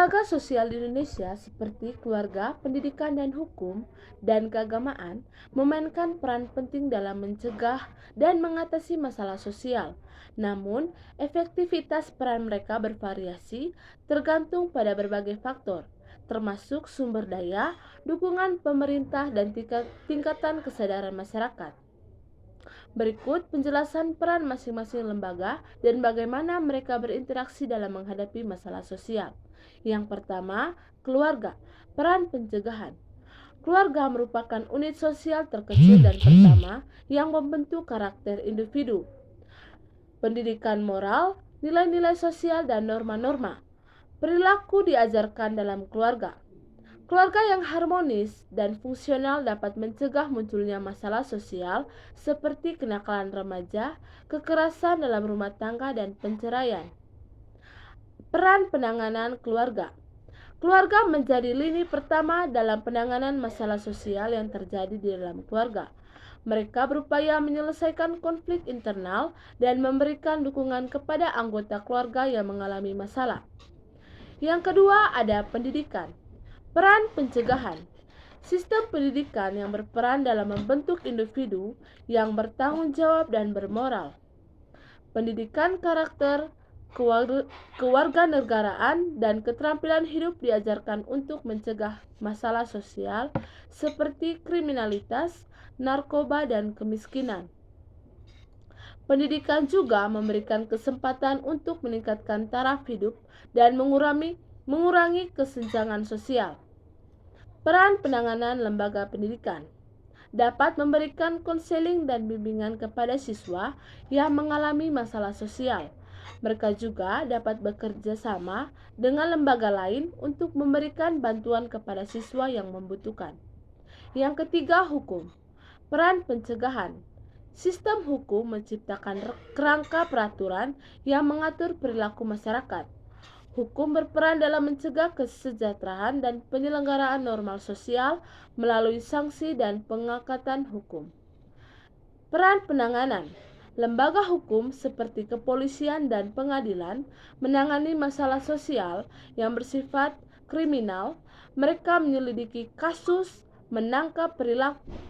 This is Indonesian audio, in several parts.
Lembaga sosial di Indonesia seperti keluarga, pendidikan dan hukum, dan keagamaan memainkan peran penting dalam mencegah dan mengatasi masalah sosial. Namun, efektivitas peran mereka bervariasi tergantung pada berbagai faktor, termasuk sumber daya, dukungan pemerintah, dan tingkatan kesadaran masyarakat. Berikut penjelasan peran masing-masing lembaga dan bagaimana mereka berinteraksi dalam menghadapi masalah sosial. Yang pertama, keluarga. Peran pencegahan. Keluarga merupakan unit sosial terkecil dan pertama yang membentuk karakter individu. Pendidikan moral, nilai-nilai sosial dan norma-norma. Perilaku diajarkan dalam keluarga. Keluarga yang harmonis dan fungsional dapat mencegah munculnya masalah sosial seperti kenakalan remaja, kekerasan dalam rumah tangga, dan perceraian. Peran penanganan keluarga. Keluarga menjadi lini pertama dalam penanganan masalah sosial yang terjadi di dalam keluarga. Mereka berupaya menyelesaikan konflik internal dan memberikan dukungan kepada anggota keluarga yang mengalami masalah. Yang kedua ada pendidikan. Peran pencegahan. Sistem pendidikan yang berperan dalam membentuk individu yang bertanggung jawab dan bermoral. Pendidikan karakter, kewarganegaraan, dan keterampilan hidup diajarkan untuk mencegah masalah sosial seperti kriminalitas, narkoba, dan kemiskinan. Pendidikan juga memberikan kesempatan untuk meningkatkan taraf hidup dan mengurangi kesenjangan sosial. Peran penanganan lembaga pendidikan dapat memberikan konseling dan bimbingan kepada siswa yang mengalami masalah sosial. Mereka juga dapat bekerja sama dengan lembaga lain untuk memberikan bantuan kepada siswa yang membutuhkan. Yang ketiga, hukum. Peran pencegahan. Sistem hukum menciptakan kerangka peraturan yang mengatur perilaku masyarakat. Hukum berperan dalam mencegah kesejahteraan dan penyelenggaraan normal sosial melalui sanksi dan pengangkatan hukum. Peran penanganan. Lembaga hukum seperti kepolisian dan pengadilan menangani masalah sosial yang bersifat kriminal. Mereka menyelidiki kasus, menangkap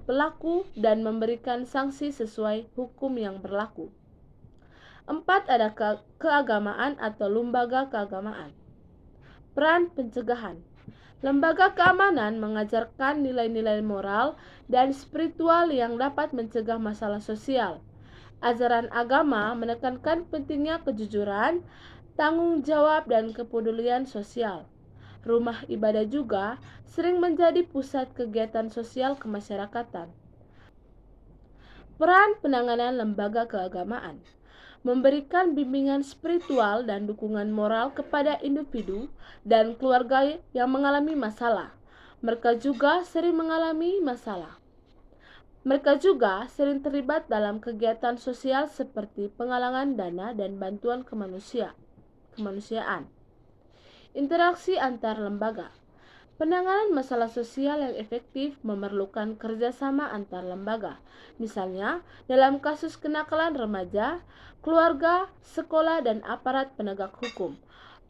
pelaku, dan memberikan sanksi sesuai hukum yang berlaku. 4. Ada keagamaan atau lembaga keagamaan. Peran pencegahan. Lembaga keamanan mengajarkan nilai-nilai moral dan spiritual yang dapat mencegah masalah sosial. Ajaran agama menekankan pentingnya kejujuran, tanggung jawab, dan kepedulian sosial. Rumah ibadah juga sering menjadi pusat kegiatan sosial kemasyarakatan. Peran penanganan lembaga keagamaan. Memberikan bimbingan spiritual dan dukungan moral kepada individu dan keluarga yang mengalami masalah. Mereka juga sering terlibat dalam kegiatan sosial seperti penggalangan dana dan bantuan kemanusiaan. Interaksi antar lembaga. Penanganan masalah sosial yang efektif memerlukan kerjasama antar lembaga. Misalnya, dalam kasus kenakalan remaja, keluarga, sekolah, dan aparat penegak hukum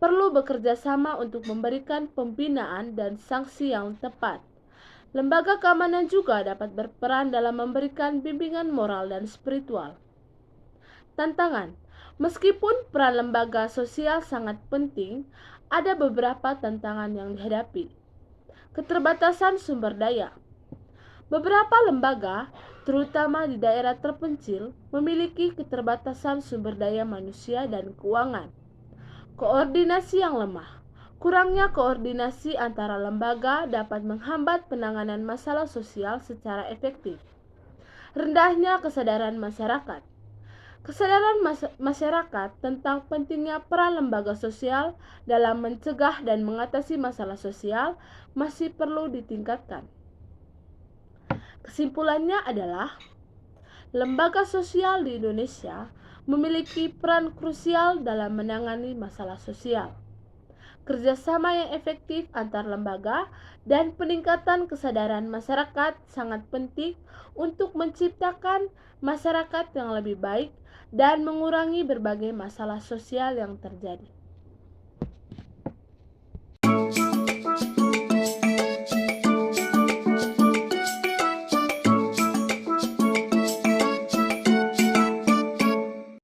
perlu bekerja sama untuk memberikan pembinaan dan sanksi yang tepat. Lembaga keamanan juga dapat berperan dalam memberikan bimbingan moral dan spiritual. Tantangan. Meskipun peran lembaga sosial sangat penting, ada beberapa tantangan yang dihadapi. Keterbatasan sumber daya. Beberapa lembaga, terutama di daerah terpencil, memiliki keterbatasan sumber daya manusia dan keuangan. Koordinasi yang lemah. Kurangnya koordinasi antara lembaga dapat menghambat penanganan masalah sosial secara efektif. Rendahnya kesadaran masyarakat. Kesadaran masyarakat tentang pentingnya peran lembaga sosial dalam mencegah dan mengatasi masalah sosial masih perlu ditingkatkan. Kesimpulannya adalah, lembaga sosial di Indonesia memiliki peran krusial dalam menangani masalah sosial. Kerjasama yang efektif antar lembaga dan peningkatan kesadaran masyarakat sangat penting untuk menciptakan masyarakat yang lebih baik dan mengurangi berbagai masalah sosial yang terjadi.